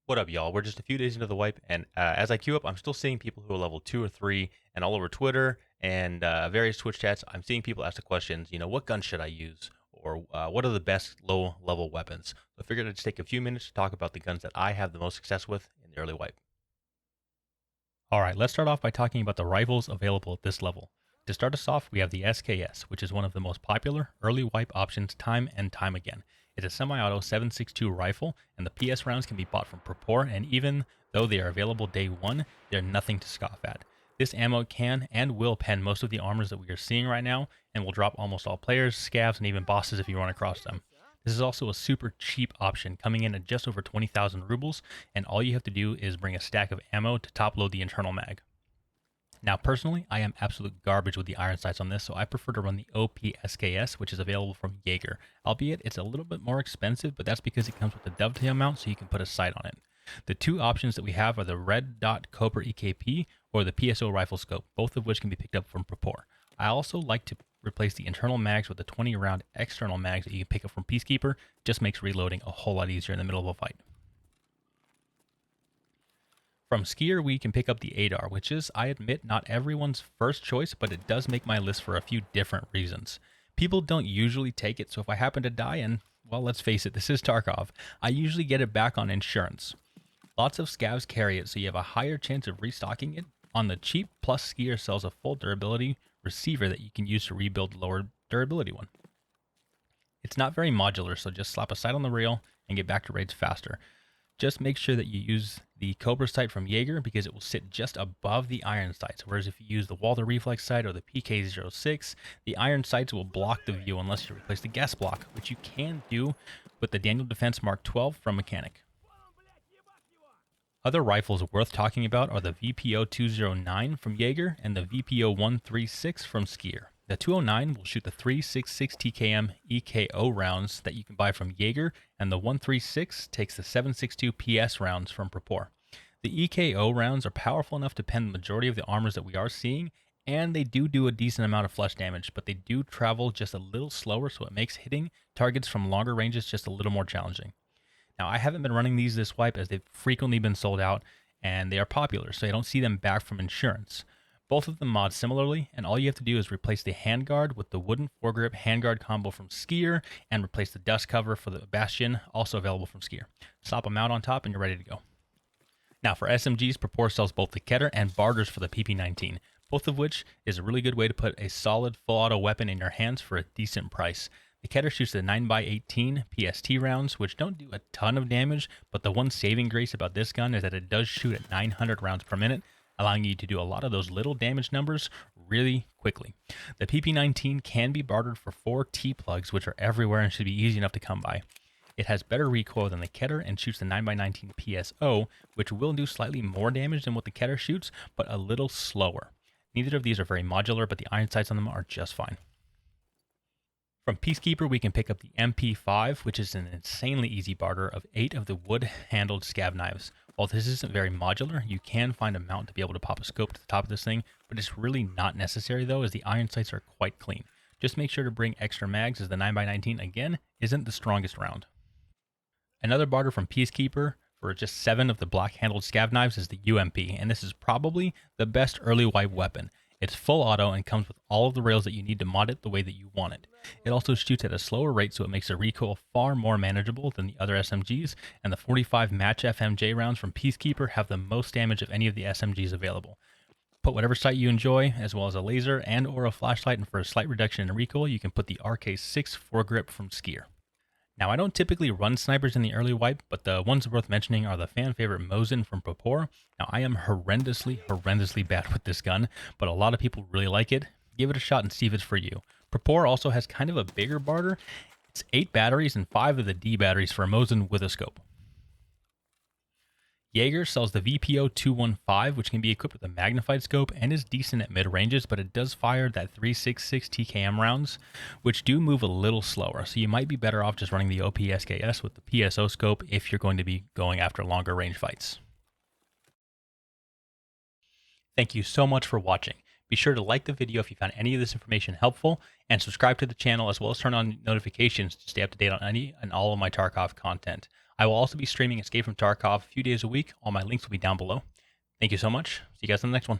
What up, y'all? We're just a few days into the wipe, and as I queue up, I'm still seeing people who are level 2 or 3, and all over Twitter and various Twitch chats, I'm seeing people ask the questions, what gun should I use? Or what are the best low-level weapons? So I figured I'd just take a few minutes to talk about the guns that I have the most success with in the early wipe. Alright, let's start off by talking about the rifles available at this level. To start us off, we have the SKS, which is one of the most popular early wipe options time and time again. It's a semi-auto 7.62 rifle, and the PS rounds can be bought from Purpore, and even though they are available day one, they're nothing to scoff at. This ammo can and will pen most of the armors that we are seeing right now, and will drop almost all players, scavs, and even bosses if you run across them. This is also a super cheap option, coming in at just over 20,000 rubles, and all you have to do is bring a stack of ammo to top load the internal mag. Now, personally, I am absolute garbage with the iron sights on this, so I prefer to run the OP SKS, which is available from Jaeger. Albeit, it's a little bit more expensive, but that's because it comes with the dovetail mount, so you can put a sight on it. The two options that we have are the Red Dot Cobra EKP or the PSO rifle scope, both of which can be picked up from Purpore. I also like to replace the internal mags with the 20-round external mags that you can pick up from Peacekeeper. Just makes reloading a whole lot easier in the middle of a fight. From Skier, we can pick up the ADAR, which is, I admit, not everyone's first choice, but it does make my list for a few different reasons. People don't usually take it, so if I happen to die, and, well, let's face it, this is Tarkov, I usually get it back on insurance. Lots of scavs carry it, so you have a higher chance of restocking it on the cheap, plus Skier sells a full durability receiver that you can use to rebuild the lower durability one. It's not very modular, so just slap a sight on the rail and get back to raids faster. Just make sure that you use the Cobra sight from Jaeger because it will sit just above the iron sights, whereas if you use the Walther Reflex sight or the PK06, the iron sights will block the view unless you replace the gas block, which you can do with the Daniel Defense Mark 12 from Mechanic. Other rifles worth talking about are the VPO 209 from Jaeger and the VPO 136 from Skier. The 209 will shoot the 3.66 TKM EKO rounds that you can buy from Jaeger, and the 136 takes the 7.62 PS rounds from Purpore. The EKO rounds are powerful enough to pen the majority of the armors that we are seeing, and they do a decent amount of flesh damage, but they do travel just a little slower, so it makes hitting targets from longer ranges just a little more challenging. Now, I haven't been running these this wipe as they've frequently been sold out, and they are popular, so I don't see them back from insurance. Both of them mod similarly, and all you have to do is replace the handguard with the wooden foregrip handguard combo from Skier, and replace the dust cover for the Bastion, also available from Skier. Slap them out on top and you're ready to go. Now for SMGs, Purpore sells both the Keter and Barters for the PP19, both of which is a really good way to put a solid full auto weapon in your hands for a decent price. The Keter shoots the 9x18 PST rounds, which don't do a ton of damage, but the one saving grace about this gun is that it does shoot at 900 rounds per minute, allowing you to do a lot of those little damage numbers really quickly. The PP19 can be bartered for 4 T-plugs, which are everywhere and should be easy enough to come by. It has better recoil than the Keter and shoots the 9x19 PSO, which will do slightly more damage than what the Keter shoots, but a little slower. Neither of these are very modular, but the iron sights on them are just fine. From Peacekeeper, we can pick up the MP5, which is an insanely easy barter of 8 of the wood-handled scav knives. While this isn't very modular, you can find a mount to be able to pop a scope to the top of this thing, but it's really not necessary though, as the iron sights are quite clean. Just make sure to bring extra mags, as the 9x19, again, isn't the strongest round. Another barter from Peacekeeper for just 7 of the black-handled scav knives is the UMP, and this is probably the best early wipe weapon. It's full auto and comes with all of the rails that you need to mod it the way that you want it. It also shoots at a slower rate, so it makes the recoil far more manageable than the other SMGs, and the 45 match FMJ rounds from Peacekeeper have the most damage of any of the SMGs available. Put whatever sight you enjoy, as well as a laser and or a flashlight, and for a slight reduction in recoil, you can put the RK6 foregrip from Skier. Now, I don't typically run snipers in the early wipe, but the ones worth mentioning are the fan favorite Mosin from Purpore. Now, I am horrendously bad with this gun, but a lot of people really like it. Give it a shot and see if it's for you. Purpore also has kind of a bigger barter. It's 8 batteries and 5 of the D batteries for a Mosin with a scope. Jaeger sells the VPO 215, which can be equipped with a magnified scope and is decent at mid-ranges, but it does fire that 3.66 TKM rounds, which do move a little slower, so you might be better off just running the OP SKS with the PSO scope if you're going to be going after longer range fights. Thank you so much for watching. Be sure to like the video if you found any of this information helpful, and subscribe to the channel, as well as turn on notifications to stay up to date on any and all of my Tarkov content. I will also be streaming Escape from Tarkov a few days a week. All my links will be down below. Thank you so much. See you guys in the next one.